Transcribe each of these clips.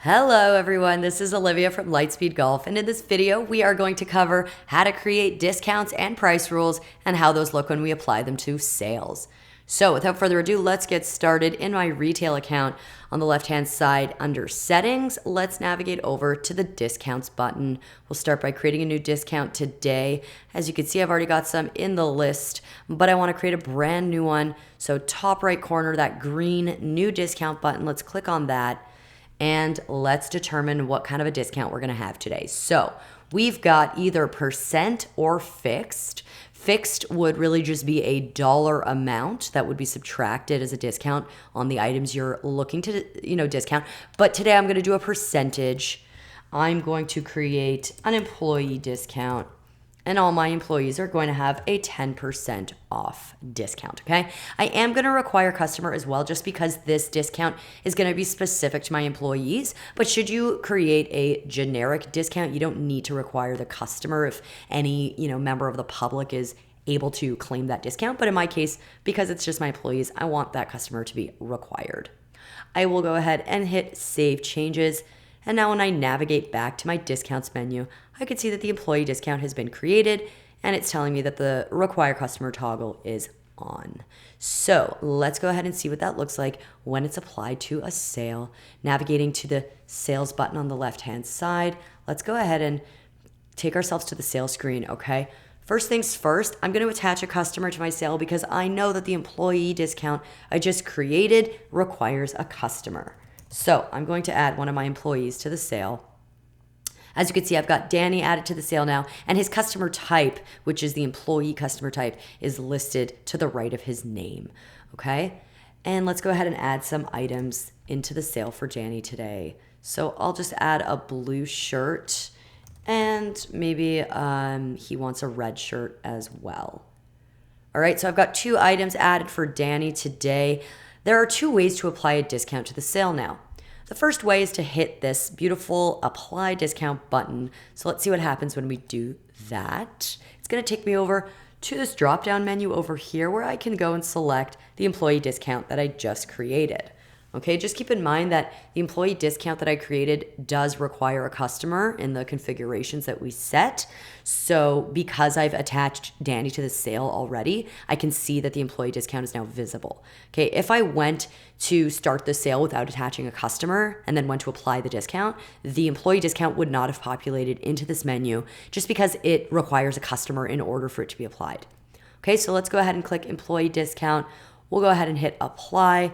Hello everyone, this is Olivia from Lightspeed Golf, and in this video we are going to cover how to create discounts and price rules and how those look when we apply them to sales. So without further ado, let's get started. In my retail account on the left hand side under settings, let's navigate over to the discounts button. We'll start by creating a new discount today. As you can see, I've already got some in the list, but I want to create a brand new one. So top right corner, that green new discount button, let's click on that. And let's determine what kind of a discount we're going to have today. So we've got either percent or fixed. Fixed would really just be a dollar amount that would be subtracted as a discount on the items you're looking to, discount. But today I'm going to do a percentage. I'm going to create an employee discount, and all my employees are going to have a 10% off discount, okay? I am going to require customer as well, just because this discount is going to be specific to my employees. But should you create a generic discount, you don't need to require the customer if any, member of the public is able to claim that discount. But in my case, because it's just my employees, I want that customer to be required. I will go ahead and hit Save Changes. And now when I navigate back to my discounts menu, I can see that the employee discount has been created, and it's telling me that the require customer toggle is on. So let's go ahead and see what that looks like when it's applied to a sale. Navigating to the sales button on the left-hand side, let's go ahead and take ourselves to the sales screen, okay? First things first, I'm going to attach a customer to my sale because I know that the employee discount I just created requires a customer. So I'm going to add one of my employees to the sale. As you can see, I've got Danny added to the sale now, and his customer type, which is the employee customer type, is listed to the right of his name, okay? And let's go ahead and add some items into the sale for Danny today. So I'll just add a blue shirt, and maybe he wants a red shirt as well. All right, so I've got 2 items added for Danny today. There are 2 ways to apply a discount to the sale now. The first way is to hit this beautiful apply discount button. So let's see what happens when we do that. It's going to take me over to this drop down menu over here where I can go and select the employee discount that I just created. Okay, just keep in mind that the employee discount that I created does require a customer in the configurations that we set. So because I've attached Danny to the sale already, I can see that the employee discount is now visible. Okay, if I went to start the sale without attaching a customer and then went to apply the discount, the employee discount would not have populated into this menu just because it requires a customer in order for it to be applied. Okay, so let's go ahead and click employee discount. We'll go ahead and hit apply.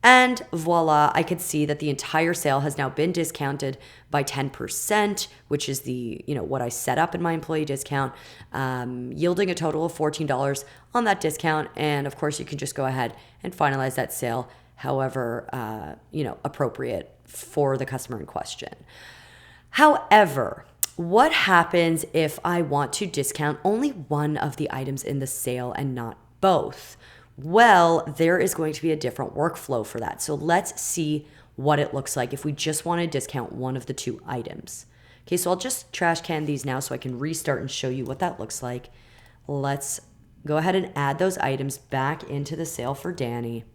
And voila, I could see that the entire sale has now been discounted by 10%, which is the, what I set up in my employee discount, yielding a total of $14 on that discount. And of course, you can just go ahead and finalize that sale however, appropriate for the customer in question. However, what happens if I want to discount only one of the items in the sale and not both? Well, there is going to be a different workflow for that. So let's see what it looks like if we just want to discount one of the 2 items. Okay, so I'll just trash can these now so I can restart and show you what that looks like. Let's go ahead and add those items back into the sale for Danny.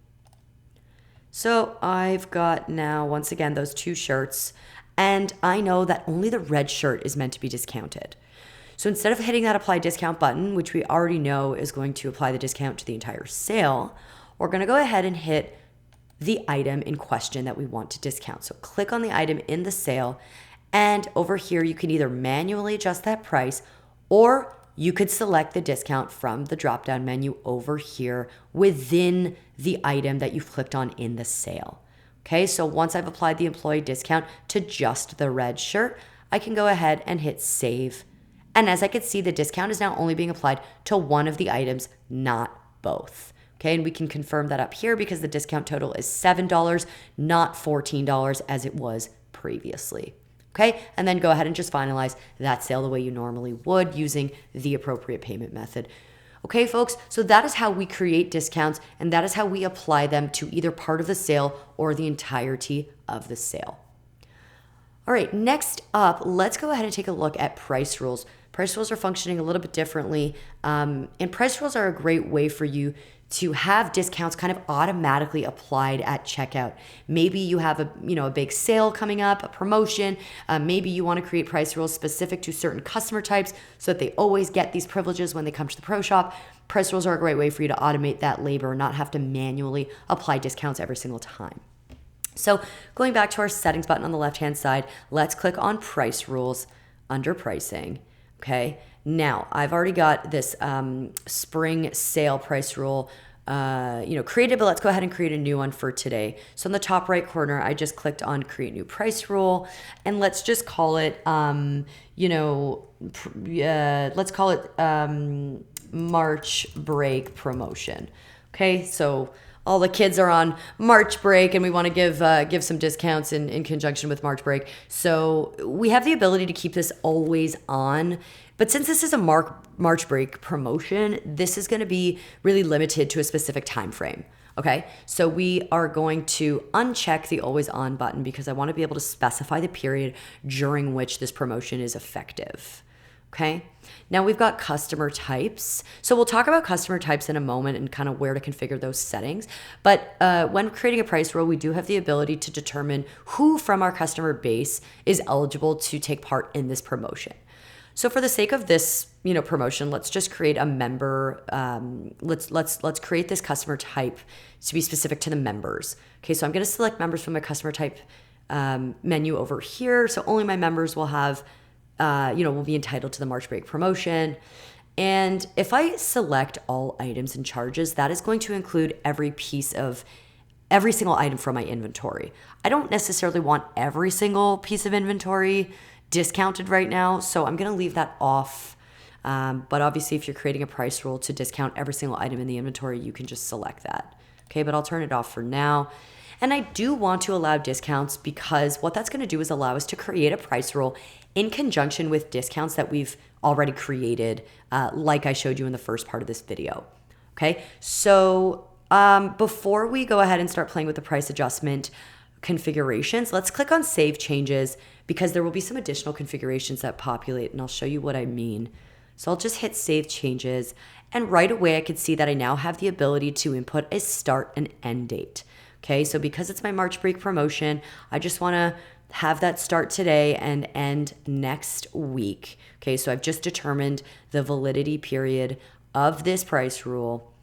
So I've got now, once again, those 2 shirts, and I know that only the red shirt is meant to be discounted. So instead of hitting that apply discount button, which we already know is going to apply the discount to the entire sale, we're going to go ahead and hit the item in question that we want to discount. So click on the item in the sale, and over here you can either manually adjust that price, or you could select the discount from the drop-down menu over here within the item that you've clicked on in the sale. Okay, so once I've applied the employee discount to just the red shirt, I can go ahead and hit save. And as I can see, the discount is now only being applied to one of the items, not both. Okay, and we can confirm that up here because the discount total is $7, not $14 as it was previously. Okay, and then go ahead and just finalize that sale the way you normally would using the appropriate payment method. Okay, folks, so that is how we create discounts, and that is how we apply them to either part of the sale or the entirety of the sale. All right, next up, let's go ahead and take a look at price rules. Price rules are functioning a little bit differently, and price rules are a great way for you to have discounts kind of automatically applied at checkout. Maybe you have a big sale coming up, a promotion. Maybe you want to create price rules specific to certain customer types so that they always get these privileges when they come to the pro shop. Price rules are a great way for you to automate that labor and not have to manually apply discounts every single time. So going back to our settings button on the left-hand side, let's click on price rules under pricing. Okay. Now I've already got this spring sale price rule created, but let's go ahead and create a new one for today. So in the top right corner, I just clicked on create new price rule, and let's just call it, let's call it March break promotion. Okay. So all the kids are on March break and we want to give some discounts in conjunction with March break. So we have the ability to keep this always on. But since this is a March break promotion, this is going to be really limited to a specific time frame. Okay, so we are going to uncheck the always on button because I want to be able to specify the period during which this promotion is effective. Okay, now we've got customer types. So we'll talk about customer types in a moment and kind of where to configure those settings. But when creating a price rule, we do have the ability to determine who from our customer base is eligible to take part in this promotion. So for the sake of this, promotion, let's just create a member. Let's create this customer type to be specific to the members. Okay, so I'm going to select members from my customer type menu over here. So only my members will have, will be entitled to the March break promotion. And if I select all items and charges, that is going to include every single item from my inventory. I don't necessarily want every single piece of inventory discounted right now, so I'm going to leave that off. But obviously, if you're creating a price rule to discount every single item in the inventory, you can just select that. Okay, but I'll turn it off for now. And I do want to allow discounts because what that's going to do is allow us to create a price rule in conjunction with discounts that we've already created, like I showed you in the first part of this video. Okay, so before we go ahead and start playing with the price adjustment configurations, let's click on Save Changes because there will be some additional configurations that populate, and I'll show you what I mean. So I'll just hit Save Changes, and right away I can see that I now have the ability to input a start and end date. Okay, so because it's my March break promotion, I just want to have that start today and end next week. Okay, so I've just determined the validity period of this price rule,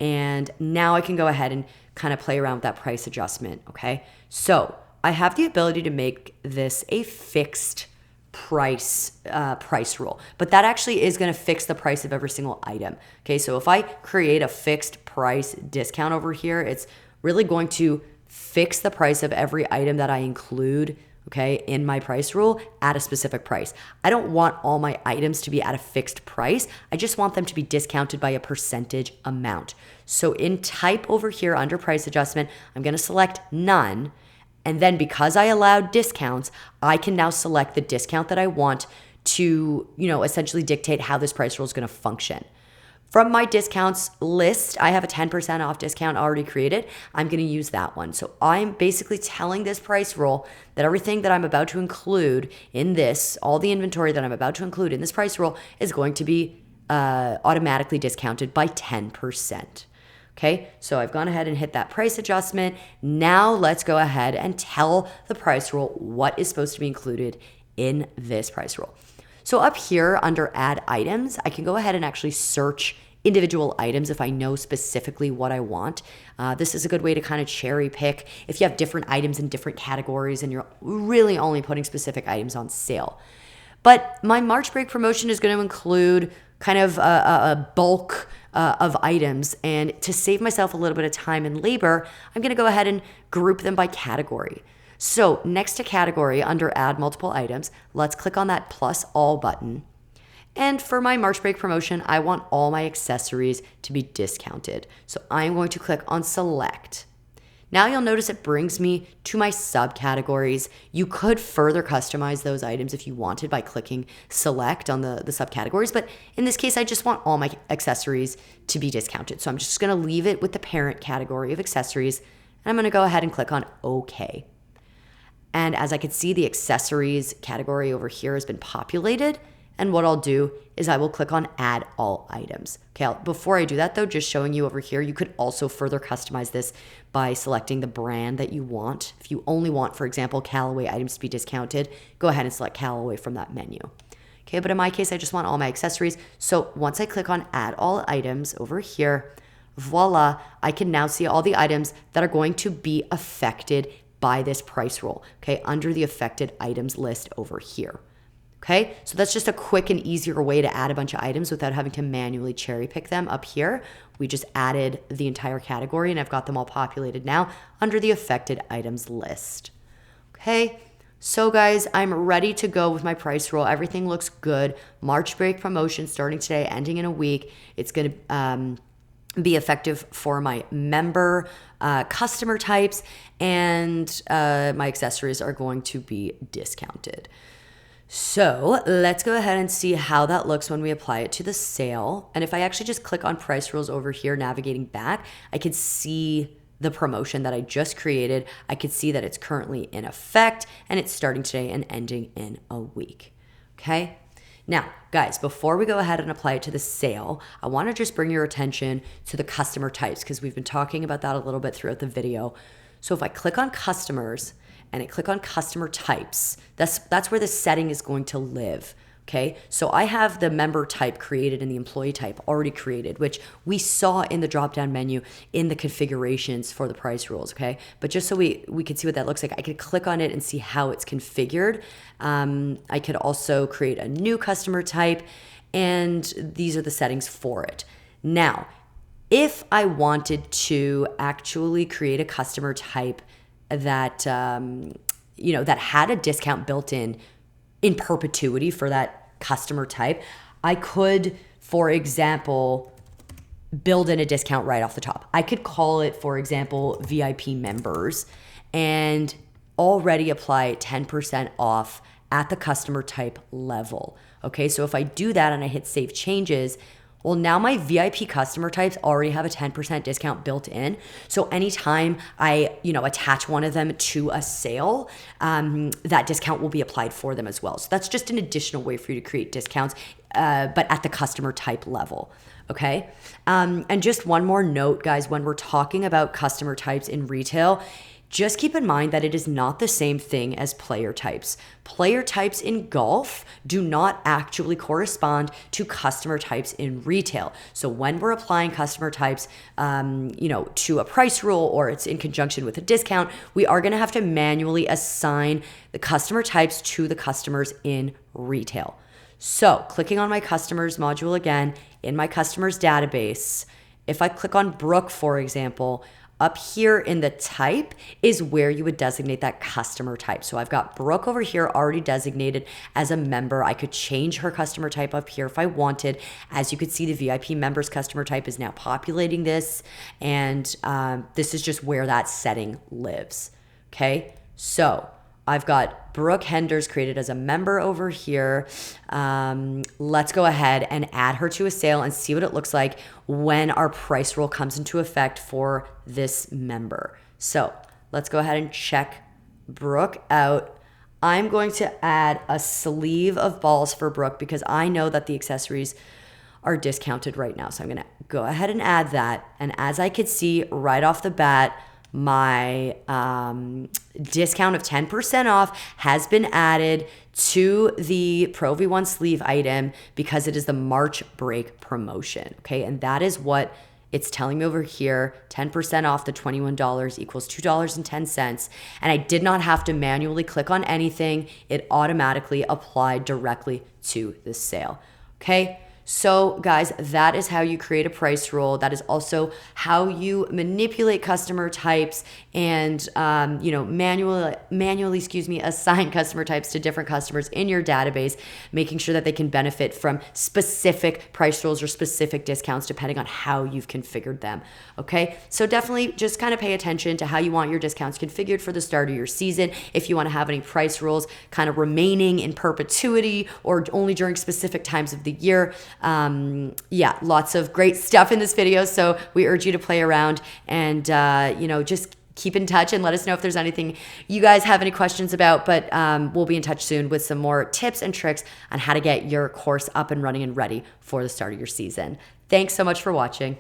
and now I can go ahead and kind of play around with that price adjustment. Okay, so I have the ability to make this a fixed price rule, but that actually is going to fix the price of every single item. Okay, so if I create a fixed price discount over here, it's really going to fix the price of every item that I include, okay, in my price rule at a specific price. I don't want all my items to be at a fixed price. I just want them to be discounted by a percentage amount. So in type over here under price adjustment, I'm going to select none. And then because I allowed discounts, I can now select the discount that I want to, essentially dictate how this price rule is going to function. From my discounts list, I have a 10% off discount already created. I'm going to use that one. So I'm basically telling this price rule that everything that I'm about to include in this, all the inventory that I'm about to include in this price rule is going to be automatically discounted by 10%. Okay, so I've gone ahead and hit that price adjustment. Now let's go ahead and tell the price rule what is supposed to be included in this price rule. So up here under add items, I can go ahead and actually search individual items if I know specifically what I want. This is a good way to kind of cherry pick if you have different items in different categories and you're really only putting specific items on sale. But my March break promotion is going to include kind of a bulk of items. And to save myself a little bit of time and labor, I'm going to go ahead and group them by category. So next to category under add multiple items, let's click on that plus all button. And for my March break promotion, I want all my accessories to be discounted. So I'm going to click on select. Now you'll notice it brings me to my subcategories. You could further customize those items if you wanted by clicking select on the subcategories. But in this case, I just want all my accessories to be discounted. So I'm just going to leave it with the parent category of accessories. And I'm going to go ahead and click on OK. And as I can see, the accessories category over here has been populated. And what I'll do is I will click on add all items. Okay, before I do that though, just showing you over here, you could also further customize this by selecting the brand that you want. If you only want, for example, Callaway items to be discounted, go ahead and select Callaway from that menu. Okay, but in my case, I just want all my accessories. So once I click on add all items over here, voila, I can now see all the items that are going to be affected by this price roll, okay, under the affected items list over here. Okay, so that's just a quick and easier way to add a bunch of items without having to manually cherry pick them up here. We just added the entire category and I've got them all populated now under the affected items list. Okay, so guys, I'm ready to go with my price roll. Everything looks good. March break promotion starting today, ending in a week. It's going to be effective for my member customer types, and my accessories are going to be discounted. So let's go ahead and see how that looks when we apply it to the sale. And if I actually just click on price rules over here, navigating back, I can see the promotion that I just created. I can see that it's currently in effect and it's starting today and ending in a week. Okay. Now, guys, before we go ahead and apply it to the sale, I want to just bring your attention to the customer types because we've been talking about that a little bit throughout the video. So if I click on customers and I click on customer types, that's where the setting is going to live. Okay, so I have the member type created and the employee type already created, which we saw in the drop-down menu in the configurations for the price rules, okay? But just so we could see what that looks like, I could click on it and see how it's configured. I could also create a new customer type, and these are the settings for it. Now, if I wanted to actually create a customer type that, that had a discount built in perpetuity for that customer type, I could, for example, build in a discount right off the top. I could call it, for example, VIP members and already apply 10% off at the customer type level. Okay, so if I do that and I hit save changes, well, now my VIP customer types already have a 10% discount built in. So anytime I, attach one of them to a sale, that discount will be applied for them as well. So that's just an additional way for you to create discounts, but at the customer type level. Okay. And just one more note, guys, when we're talking about customer types in retail, just keep in mind that it is not the same thing as player types. Player types in golf do not actually correspond to customer types in retail. So when we're applying customer types, to a price rule or it's in conjunction with a discount, we are going to have to manually assign the customer types to the customers in retail. So clicking on my customers module again, in my customers database, if I click on Brooke, for example, up here in the type is where you would designate that customer type. So I've got Brooke over here already designated as a member. I could change her customer type up here if I wanted. As you can see, the VIP members customer type is now populating this. And this is just where that setting lives. Okay, so I've got Brooke Henders created as a member over here. Let's go ahead and add her to a sale and see what it looks like when our price roll comes into effect for this member. So let's go ahead and check Brooke out. I'm going to add a sleeve of balls for Brooke because I know that the accessories are discounted right now. So I'm going to go ahead and add that. And as I could see right off the bat, my discount of 10% off has been added to the Pro V1 sleeve item because it is the March break promotion. Okay, and that is what it's telling me over here. 10% off the $21 equals $2.10. And I did not have to manually click on anything. It automatically applied directly to the sale. Okay. So guys, that is how you create a price roll. That is also how you manipulate customer types and, manually, assign customer types to different customers in your database, making sure that they can benefit from specific price rolls or specific discounts depending on how you've configured them. Okay, so definitely just kind of pay attention to how you want your discounts configured for the start of your season. If you want to have any price rolls kind of remaining in perpetuity or only during specific times of the year. Lots of great stuff in this video. So we urge you to play around and, just keep in touch and let us know if there's anything you guys have any questions about. But we'll be in touch soon with some more tips and tricks on how to get your course up and running and ready for the start of your season. Thanks so much for watching.